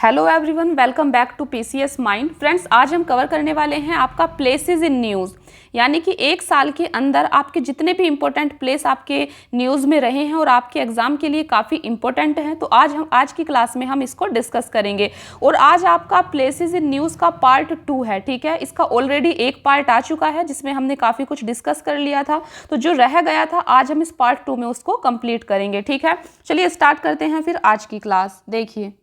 Hello everyone, welcome back to PCS mind. Friends, आज हम cover करने वाले हैं आपका प्लेसेस इन न्यूज़, यानी कि एक साल के अंदर आपके जितने भी इम्पोर्टेंट प्लेस आपके न्यूज़ में रहे हैं और आपके एग्जाम के लिए काफ़ी इम्पोर्टेंट हैं, तो आज की क्लास में हम इसको डिस्कस करेंगे। और आज आपका प्लेसेस इन न्यूज़ का पार्ट 2 है, ठीक है। इसका ऑलरेडी एक पार्ट आ चुका है जिसमें हमने काफ़ी कुछ डिस्कस कर लिया था, तो जो रह गया था आज हम इस पार्ट 2 में उसको कंप्लीट करेंगे, ठीक है। चलिए स्टार्ट करते हैं फिर आज की क्लास। देखिए,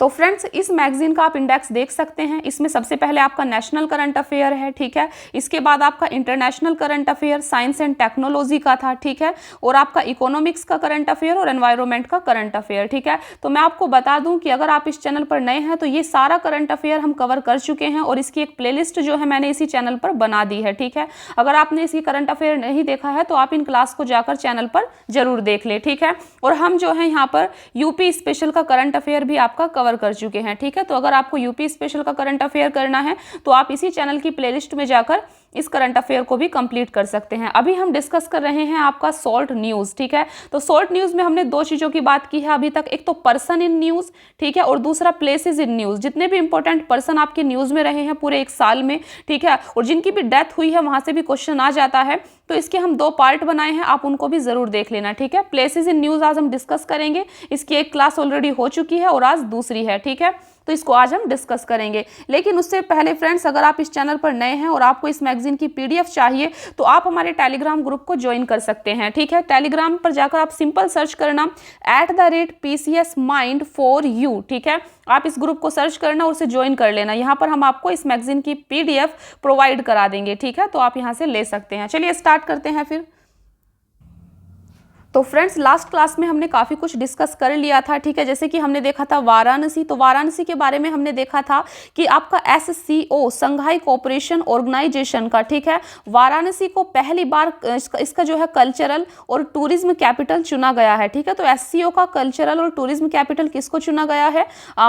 तो फ्रेंड्स, इस मैगजीन का आप इंडेक्स देख सकते हैं। इसमें सबसे पहले आपका नेशनल करंट अफेयर है, ठीक है। इसके बाद आपका international current affair, science and technology का था, ठीक है। और आपका इकोनॉमिक्स का करंट अफेयर और एनवायरनमेंट का करंट अफेयर, ठीक है। तो मैं आपको बता दूं कि अगर आप इस चैनल पर नए हैं तो ये सारा करंट अफेयर हम कवर कर चुके हैं और इसकी एक प्लेलिस्ट जो है मैंने इसी चैनल पर बना दी है, ठीक है। अगर आपने इसकी करंट अफेयर नहीं देखा है तो आप इन क्लास को जाकर चैनल पर जरूर देख ले, ठीक है। और हम जो है यहाँ पर यूपी स्पेशल का करंट अफेयर भी आपका कवर कर चुके हैं, ठीक है। तो अगर आपको यूपी स्पेशल का करंट अफेयर करना है तो आप इसी चैनल की प्लेलिस्ट में जाकर इस करंट अफेयर को भी कंप्लीट कर सकते हैं। अभी हम डिस्कस कर रहे हैं आपका शॉर्ट न्यूज, ठीक है। तो शॉर्ट न्यूज में हमने दो चीजों की बात की है अभी तक, एक तो पर्सन इन न्यूज, ठीक है, और दूसरा प्लेसेस इन न्यूज। जितने भी इंपॉर्टेंट पर्सन आपके न्यूज में रहे हैं पूरे एक साल में, ठीक है, और जिनकी भी डेथ हुई है वहां से भी क्वेश्चन आ जाता है, तो इसके हम दो पार्ट बनाए हैं, आप उनको भी जरूर देख लेना, ठीक है। प्लेसेस इन न्यूज आज हम डिस्कस करेंगे, इसकी एक क्लास ऑलरेडी हो चुकी है और आज दूसरी है, ठीक है। तो इसको आज हम डिस्कस करेंगे। लेकिन उससे पहले फ्रेंड्स, अगर आप इस चैनल पर नए हैं और आपको इस मैगजीन की पीडीएफ चाहिए तो आप हमारे टेलीग्राम ग्रुप को ज्वाइन कर सकते हैं, ठीक है। टेलीग्राम पर जाकर आप सिंपल सर्च करना @PCSmind4U, ठीक है। आप इस ग्रुप को सर्च करना और उसे ज्वाइन कर लेना। यहाँ पर हम आपको इस मैगजीन की पीडीएफ प्रोवाइड करा देंगे, ठीक है। तो आप यहाँ से ले सकते हैं। चलिए स्टार्ट करते हैं फिर। तो फ्रेंड्स, लास्ट क्लास में हमने काफ़ी कुछ डिस्कस कर लिया था, ठीक है। जैसे कि हमने देखा था वाराणसी, तो वाराणसी के बारे में हमने देखा था कि आपका SCO संघाई कोऑपरेशन ऑर्गेनाइजेशन का, ठीक है, वाराणसी को पहली बार इसका जो है कल्चरल और टूरिज्म कैपिटल चुना गया है, ठीक है। तो SCO का कल्चरल और टूरिज्म कैपिटल किसको चुना गया है?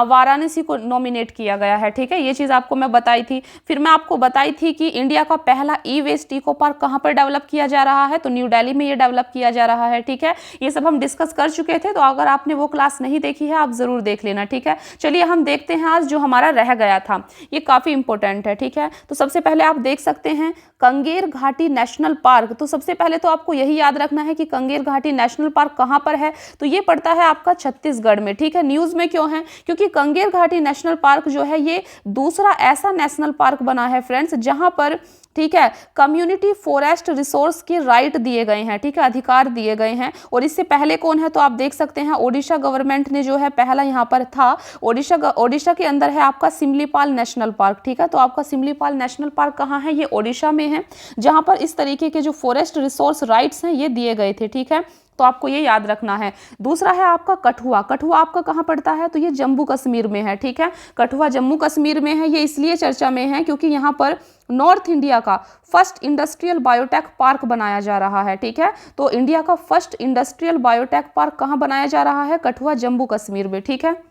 वाराणसी को नॉमिनेट किया गया है, ठीक है। ये चीज़ आपको मैं बताई थी। फिर मैं आपको बताई थी कि इंडिया का पहला ई-वेस्ट इको पार्क कहाँ पर डेवलप किया जा रहा है, तो न्यू दिल्ली में ये डेवलप किया जा रहा है, ठीक है। ये सब हम डिस्कस कर चुके थे, तो अगर आपने वो क्लास नहीं देखी है आप जरूर देख लेना, ठीक है। चलिए हम देखते हैं आज जो हमारा रह गया था, ये काफी इंपॉर्टेंट है, ठीक है। तो सबसे पहले आप देख सकते हैं कंगेर घाटी नेशनल पार्क। तो सबसे पहले तो आपको यही याद रखना है कि कंगेर घाटी नेशनल पार्क कहां पर है, तो ये पड़ता है आपका छत्तीसगढ़ में, ठीक है। न्यूज में क्यों है? क्योंकि कंगेर घाटी नेशनल पार्क जो है ये दूसरा ऐसा नेशनल पार्क बना है फ्रेंड्स जहां पर, ठीक है, कम्युनिटी फॉरेस्ट रिसोर्स के राइट दिए गए हैं, ठीक है, अधिकार दिए गए हैं। और इससे पहले कौन है, तो आप देख सकते हैं ओडिशा गवर्नमेंट ने जो है पहला यहाँ पर था, ओडिशा के अंदर है आपका सिमलीपाल नेशनल पार्क, ठीक है। तो आपका सिमलीपाल नेशनल पार्क कहाँ है? ये ओडिशा में है, जहाँ पर इस तरीके के जो फॉरेस्ट रिसोर्स राइट्स हैं ये दिए गए थे, ठीक है। तो आपको ये याद रखना है। दूसरा है आपका कठुआ। कठुआ आपका कहाँ पड़ता है? तो ये जम्मू कश्मीर में है, ठीक है। कठुआ जम्मू कश्मीर में है। ये इसलिए चर्चा में है क्योंकि यहाँ पर नॉर्थ इंडिया का फर्स्ट इंडस्ट्रियल बायोटेक पार्क बनाया जा रहा है, ठीक है। तो इंडिया का फर्स्ट इंडस्ट्रियल बायोटेक पार्क कहाँ बनाया जा रहा है? कठुआ जम्मू कश्मीर में, ठीक है।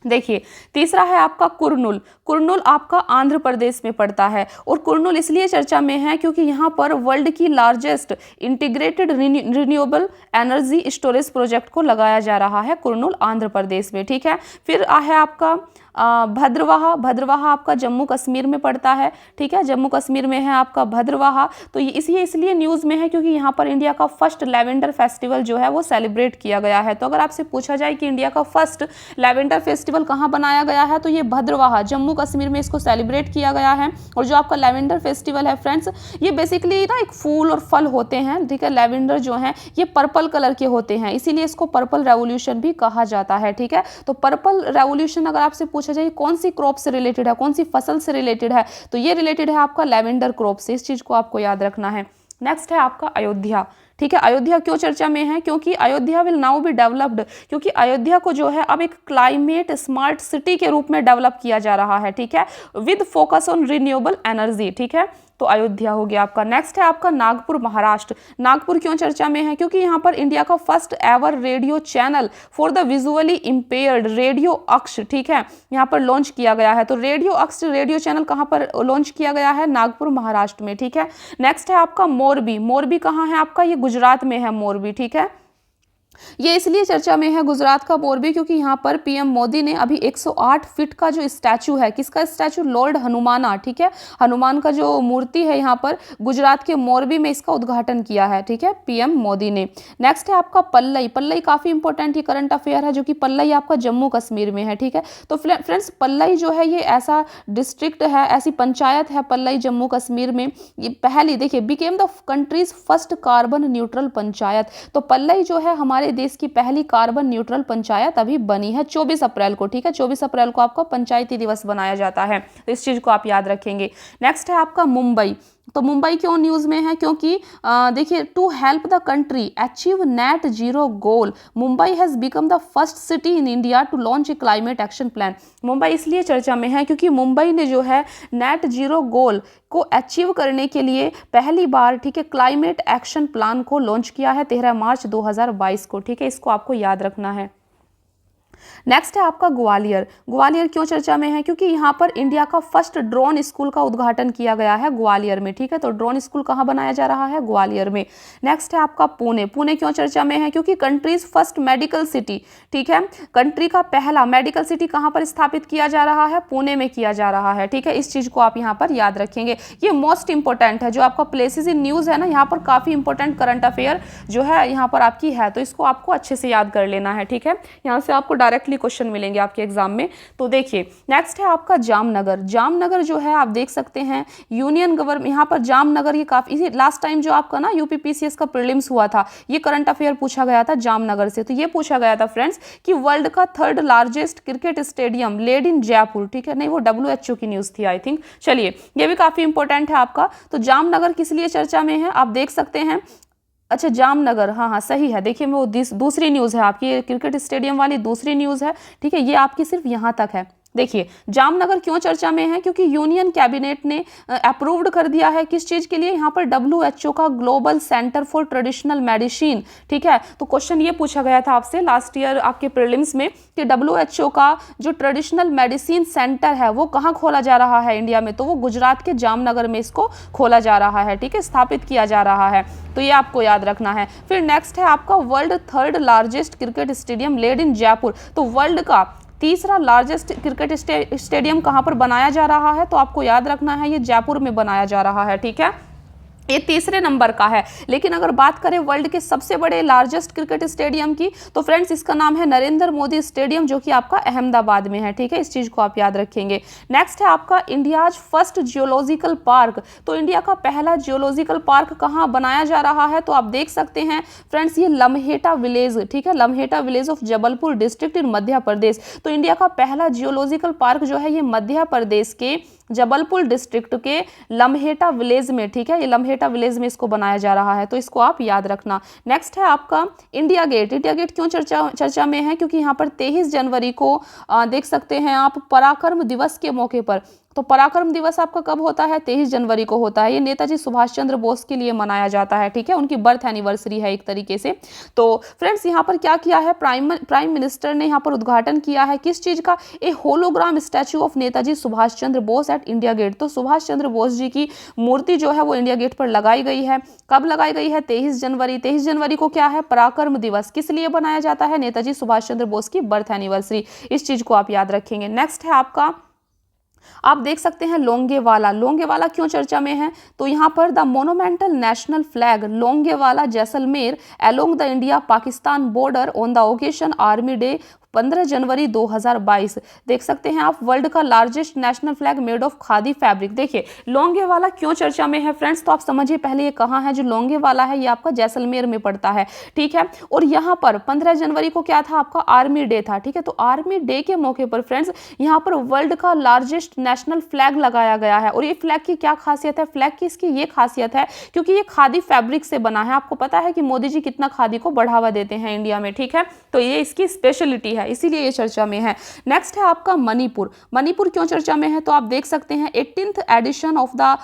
देखिए, तीसरा है आपका कुरनूल। कुरनूल आपका आंध्र प्रदेश में पड़ता है और कुरनूल इसलिए चर्चा में है क्योंकि यहाँ पर वर्ल्ड की largest integrated renewable energy storage project को लगाया जा रहा है कुरनूल आंध्र प्रदेश में, ठीक है। फिर है आपका भद्रवाहा। भद्रवाहा आपका जम्मू कश्मीर में पड़ता है, ठीक है। जम्मू कश्मीर में है आपका भद्रवाहा। तो ये इसलिए न्यूज़ में है क्योंकि यहाँ पर इंडिया का फर्स्ट लैवेंडर फेस्टिवल जो है वो सेलिब्रेट किया गया है। तो अगर आपसे पूछा जाए कि इंडिया का फर्स्ट लैवेंडर फेस्टिवल कहाँ बनाया गया है, तो ये भद्रवाहा जम्मू कश्मीर में इसको सेलिब्रेट किया गया है। और जो आपका लैवेंडर फेस्टिवल है फ्रेंड्स, ये बेसिकली ना एक फूल और फल होते हैं, ठीक है। लैवेंडर जो है ये पर्पल कलर के होते हैं, इसीलिए इसको पर्पल रेवोल्यूशन भी कहा जाता है, ठीक है। तो पर्पल रेवोल्यूशन अगर आपसे पूछा जाए कौन सी क्रॉप से रिलेटेड है, कौन सी फसल से रिलेटेड है, तो ये रिलेटेड है आपका लैवेंडर क्रॉप से। इस चीज को आपको याद रखना है। नेक्स्ट है आपका अयोध्या, ठीक है। अयोध्या क्यों चर्चा में है? क्योंकि Ayodhya will now be developed, क्योंकि अयोध्या को जो है अब एक क्लाइमेट स्मार्ट सिटी के रूप में डेवलप किया जा रहा है, ठीक है, with focus on renewable energy, ठीक है। तो अयोध्या हो गया आपका। नेक्स्ट है आपका नागपुर, महाराष्ट्र। नागपुर क्यों चर्चा में है? क्योंकि यहाँ पर इंडिया का first ever radio channel for the visually impaired, radio अक्ष, ठीक है, यहाँ पर लॉन्च किया गया है। तो रेडियो अक्ष रेडियो चैनल कहाँ पर लॉन्च किया गया है? नागपुर, महाराष्ट्र में, ठीक है। नेक्स्ट है आपका मोरबी। मोरबी कहाँ है आपका? ये गुजरात में है मोरबी, ठीक है। ये इसलिए चर्चा में है गुजरात का मोरबी, क्योंकि यहाँ पर पीएम मोदी ने अभी 108 फीट का जो स्टैचू है, किसका स्टैचू, लॉर्ड हनुमाना, ठीक है, हनुमान का जो मूर्ति है यहाँ पर गुजरात के मोरबी में इसका उद्घाटन किया है, ठीक है, पीएम मोदी ने। नेक्स्ट है आपका पल्लई। पल्लई काफी इंपॉर्टेंट ये करंट अफेयर है, जो कि पल्लई आपका जम्मू कश्मीर में है, ठीक है। तो फ्रेंड्स पल्लई जो है ये ऐसा डिस्ट्रिक्ट है, ऐसी पंचायत है पल्लई जम्मू कश्मीर में। ये पहली, देखिए, became the countries first carbon neutral panchayat. तो पल्लई जो है हमारे देश की पहली कार्बन न्यूट्रल पंचायत अभी बनी है 24 अप्रैल को, ठीक है, 24 अप्रैल को आपका पंचायती दिवस बनाया जाता है, तो इस चीज को आप याद रखेंगे। नेक्स्ट है आपका मुंबई। तो मुंबई क्यों न्यूज में है, क्योंकि देखिए, to help the country achieve net zero goal, Mumbai has become the first city in India to launch a climate action plan. Mumbai इसलिए चर्चा में है क्योंकि मुंबई ने जो है नेट जीरो गोल को अचीव करने के लिए पहली बार, ठीक है, क्लाइमेट एक्शन प्लान को लॉन्च किया है 13 मार्च 2022 को, ठीक है, इसको आपको याद रखना है। नेक्स्ट है आपका ग्वालियर। ग्वालियर क्यों चर्चा में है, क्योंकि यहाँ पर इंडिया का फर्स्ट ड्रोन स्कूल का उद्घाटन किया गया है ग्वालियर में, ठीक है, तो ड्रोन स्कूल कहाँ बनाया जा रहा है, ग्वालियर में। नेक्स्ट है आपका पुणे। पुणे क्यों चर्चा में है, क्योंकि कंट्रीज फर्स्ट मेडिकल सिटी, ठीक है, कंट्री का पहला मेडिकल सिटी कहाँ पर स्थापित किया जा रहा है, पुणे में किया जा रहा है, ठीक है, इस चीज को आप यहाँ पर याद रखेंगे। ये मोस्ट इंपॉर्टेंट है, जो आपका प्लेसेस इन न्यूज है ना, यहाँ पर काफी इंपॉर्टेंट करंट अफेयर जो है यहाँ पर आपकी है, तो इसको आपको अच्छे से याद कर लेना है, ठीक है, यहाँ से आपको डायरेक्टली क्वेश्चन मिलेंगे आपके एग्जाम में। तो देखिए, नेक्स्ट है आपका जामनगर। जामनगर जो है आप देख सकते हैं यूनियन गवर्नमेंट, यहाँ पर जामनगर, ये काफी, इसी लास्ट टाइम जो आपका ना यूपीपीसीएस का प्रीलिम्स हुआ था, ये करंट अफेयर पूछा गया था जामनगर से। तो ये पूछा गया था फ्रेंड्स कि वर्ल्ड का third largest cricket stadium led in Jaipur, ठीक है, नहीं वो WHO की न्यूज थी आई थिंक। चलिए, ये भी काफी इंपॉर्टेंट है आपका। तो जामनगर किस लिए चर्चा में है, आप देख सकते हैं। अच्छा, जामनगर, हाँ हाँ सही है, देखिए वो दूसरी न्यूज़ है आपकी, क्रिकेट स्टेडियम वाली दूसरी न्यूज़ है, ठीक है, ये आपकी सिर्फ यहाँ तक है। देखिए, जामनगर क्यों चर्चा में है, क्योंकि यूनियन कैबिनेट ने अप्रूव्ड कर दिया है किस चीज के लिए, यहाँ पर WHO का global centre for traditional medicine, ठीक है। तो क्वेश्चन ये पूछा गया था आपसे लास्ट ईयर आपके प्रीलिम्स में कि WHO का जो ट्रेडिशनल मेडिसिन सेंटर है वो कहाँ खोला जा रहा है इंडिया में, तो वो गुजरात के जामनगर में इसको खोला जा रहा है, ठीक है, स्थापित किया जा रहा है, तो ये आपको याद रखना है। फिर नेक्स्ट है आपका world third largest cricket stadium led in Jaipur. तो वर्ल्ड का तीसरा लार्जेस्ट क्रिकेट स्टेडियम कहाँ पर बनाया जा रहा है, तो आपको याद रखना है ये जयपुर में बनाया जा रहा है, ठीक है, ये तीसरे नंबर का है। लेकिन अगर बात करें वर्ल्ड के सबसे बड़े लार्जेस्ट क्रिकेट स्टेडियम की, तो फ्रेंड्स इसका नाम है नरेंद्र मोदी स्टेडियम, जो कि आपका अहमदाबाद में है, ठीक है, इस चीज को आप याद रखेंगे। नेक्स्ट है आपका इंडियाज फर्स्ट जियोलॉजिकल पार्क। तो इंडिया का पहला जियोलॉजिकल पार्क कहाँ बनाया जा रहा है, तो आप देख सकते हैं फ्रेंड्स ये लम्हेटा विलेज, ठीक है, Lamheta village of Jabalpur district in Madhya Pradesh. तो इंडिया का पहला जियोलॉजिकल पार्क जो है ये मध्य प्रदेश के जबलपुर डिस्ट्रिक्ट के लम्हेटा विलेज में, ठीक है, ये लम्हेटा विलेज में इसको बनाया जा रहा है, तो इसको आप याद रखना। नेक्स्ट है आपका इंडिया गेट। इंडिया गेट क्यों चर्चा में है, क्योंकि यहाँ पर 23 जनवरी को देख सकते हैं आप पराक्रम दिवस के मौके पर। तो पराक्रम दिवस आपका कब होता है, 23 जनवरी को होता है। ये नेताजी सुभाष चंद्र बोस के लिए मनाया जाता है, ठीक है, उनकी बर्थ एनिवर्सरी है एक तरीके से। तो फ्रेंड्स यहाँ पर क्या किया है, प्राइम मिनिस्टर ने यहाँ पर उद्घाटन किया है किस चीज का, a hologram statue of Netaji Subhash Chandra Bose at India Gate. तो सुभाष चंद्र बोस जी की मूर्ति जो है वो इंडिया गेट पर लगाई गई है। कब लगाई गई है, 23 जनवरी। 23 जनवरी को क्या है, पराक्रम दिवस, किस लिए बनाया जाता है, नेताजी सुभाष चंद्र बोस की बर्थ एनिवर्सरी, इस चीज को आप याद रखेंगे। नेक्स्ट है आपका, आप देख सकते हैं लोंगेवाला। लोंगेवाला क्यों चर्चा में है, तो यहाँ पर the monumental national flag Longewala Jaisalmer along the India Pakistan border on the occasion army day 15 जनवरी 2022। देख सकते हैं आप, वर्ल्ड का largest national flag made of khadi fabric. देखिए लोंगेवाला क्यों चर्चा में है फ्रेंड्स, तो आप समझिए पहले ये कहाँ है, जो लोंगेवाला है ये आपका जैसलमेर में पड़ता है, ठीक है। और यहाँ पर 15 जनवरी को क्या था, आपका आर्मी डे था, ठीक है। तो आर्मी डे के मौके पर फ्रेंड्स यहाँ पर वर्ल्ड का लार्जेस्ट नेशनल फ्लैग लगाया गया है। और ये फ्लैग की क्या खासियत है, फ्लैग की इसकी ये खासियत है क्योंकि ये खादी फैब्रिक से बना है। आपको पता है कि मोदी जी कितना खादी को बढ़ावा देते हैं इंडिया में, ठीक है, तो ये इसकी स्पेशलिटी है, इसीलिए ये चर्चा में है। नेक्स्ट है आपका मणिपुर। मणिपुर क्यों चर्चा में है, तो आप देख सकते हैं 18th edition of the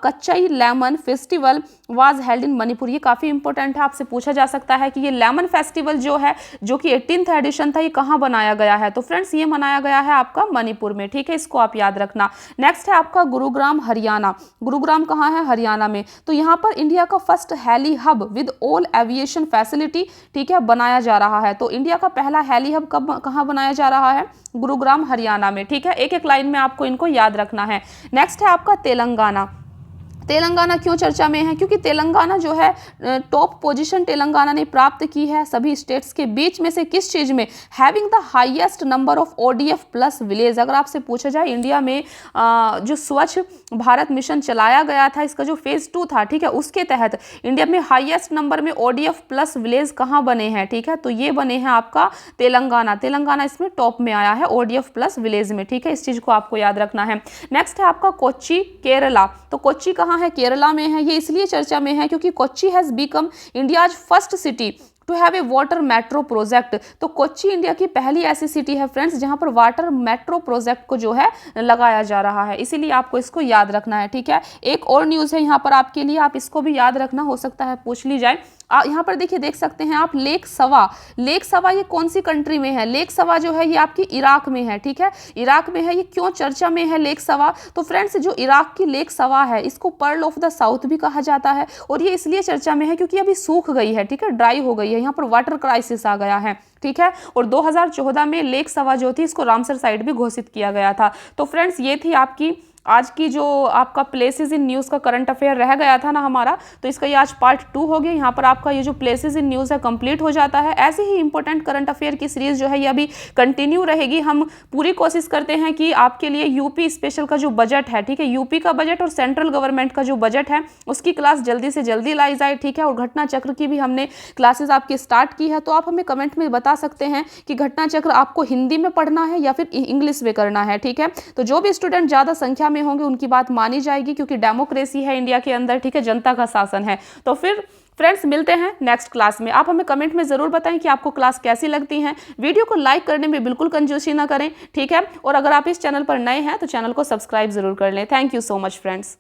Kachai lemon festival was held in Manipur. ये काफी इंपॉर्टेंट है, आपसे पूछा जा सकता है कि ये लेमन फेस्टिवल जो है, जो कि 18th एडिशन था, ये कहाँ बनाया गया है, तो फ्रेंड्स ये मनाया गया है आपका मणिपुर में, ठीक है, इसको आप याद रखना। नेक्स्ट है आपका गुरुग्राम हरियाणा। गुरुग्राम कहाँ है, हरियाणा में। तो यहाँ पर इंडिया का first heli hub with all aviation facility, ठीक है, बनाया जा रहा है। तो इंडिया का पहला हेली हब कब कहाँ बनाया जा रहा है, गुरुग्राम हरियाणा में, ठीक है। एक एक लाइन में आपको इनको याद रखना है। नेक्स्ट है आपका तेलंगाना। तेलंगाना क्यों चर्चा में है, क्योंकि तेलंगाना जो है टॉप पोजीशन तेलंगाना ने प्राप्त की है सभी स्टेट्स के बीच में से किस चीज में, having the highest number of ODF plus village. अगर आपसे पूछा जाए इंडिया में जो स्वच्छ भारत मिशन चलाया गया था, इसका जो फेज 2 था, ठीक है, उसके तहत इंडिया में हाईएस्ट नंबर में ODF प्लस विलेज कहाँ बने हैं, ठीक है, तो ये बने हैं आपका तेलंगाना। तेलंगाना इसमें टॉप में आया है ODF प्लस विलेज में, ठीक है, इस चीज को आपको याद रखना है। नेक्स्ट है आपका कोच्चि केरला। तो कोच्चि कहाँ है, केरला में है। ये इसलिए चर्चा में है क्योंकि Kochi has become India's first city to have a water metro project. तो कोच्चि इंडिया की पहली ऐसी सिटी है फ्रेंड्स जहां पर वाटर मेट्रो प्रोजेक्ट को जो है लगाया जा रहा है, इसीलिए आपको इसको याद रखना है, ठीक है। एक और न्यूज़ है यहाँ पर आपके लिए, आप इसको भी याद रखना, हो सकता है पूछ ली जाए। यहाँ पर देखिए, देख सकते हैं आप लेक सवा। लेक सवा ये कौन सी कंट्री में है, लेक सवा जो है ये आपकी इराक में है, ठीक है, इराक में है। ये क्यों चर्चा में है लेक सवा, तो फ्रेंड्स जो इराक की लेक सवा है, इसको पर्ल ऑफ द साउथ भी कहा जाता है, और ये इसलिए चर्चा में है क्योंकि अभी सूख गई है, ठीक है, ड्राई हो गई है, यहाँ पर वाटर क्राइसिस आ गया है, ठीक है। और 2014 में लेक सवा जो थी, इसको रामसर साइट भी घोषित किया गया था। तो फ्रेंड्स ये थी आपकी आज की जो आपका प्लेसेस इन न्यूज़ का करंट अफेयर रह गया था ना हमारा, तो इसका ये आज पार्ट 2 हो गया। यहाँ पर आपका ये जो प्लेसेस इन न्यूज़ है कंप्लीट हो जाता है। ऐसे ही इंपॉर्टेंट करंट अफेयर की सीरीज जो है ये अभी कंटिन्यू रहेगी। हम पूरी कोशिश करते हैं कि आपके लिए यूपी स्पेशल का जो बजट है, ठीक है, यूपी का बजट और सेंट्रल गवर्नमेंट का जो बजट है उसकी क्लास जल्दी से जल्दी लाई जाए, ठीक है। और घटना चक्र की भी हमने क्लासेस आपकी स्टार्ट की है, तो आप हमें कमेंट में बता सकते हैं कि घटना चक्र आपको हिंदी में पढ़ना है या फिर इंग्लिश में करना है, ठीक है। तो जो भी स्टूडेंट ज़्यादा संख्या में होंगे उनकी बात मानी जाएगी, क्योंकि डेमोक्रेसी है इंडिया के अंदर, ठीक है, जनता का शासन है। तो फिर फ्रेंड्स मिलते हैं नेक्स्ट क्लास में। आप हमें कमेंट में जरूर बताएं कि आपको क्लास कैसी लगती है। वीडियो को लाइक करने में बिल्कुल कंजूसी ना करें, ठीक है। और अगर आप इस चैनल पर नए हैं तो चैनल को सब्सक्राइब जरूर कर लें। Thank you so much friends.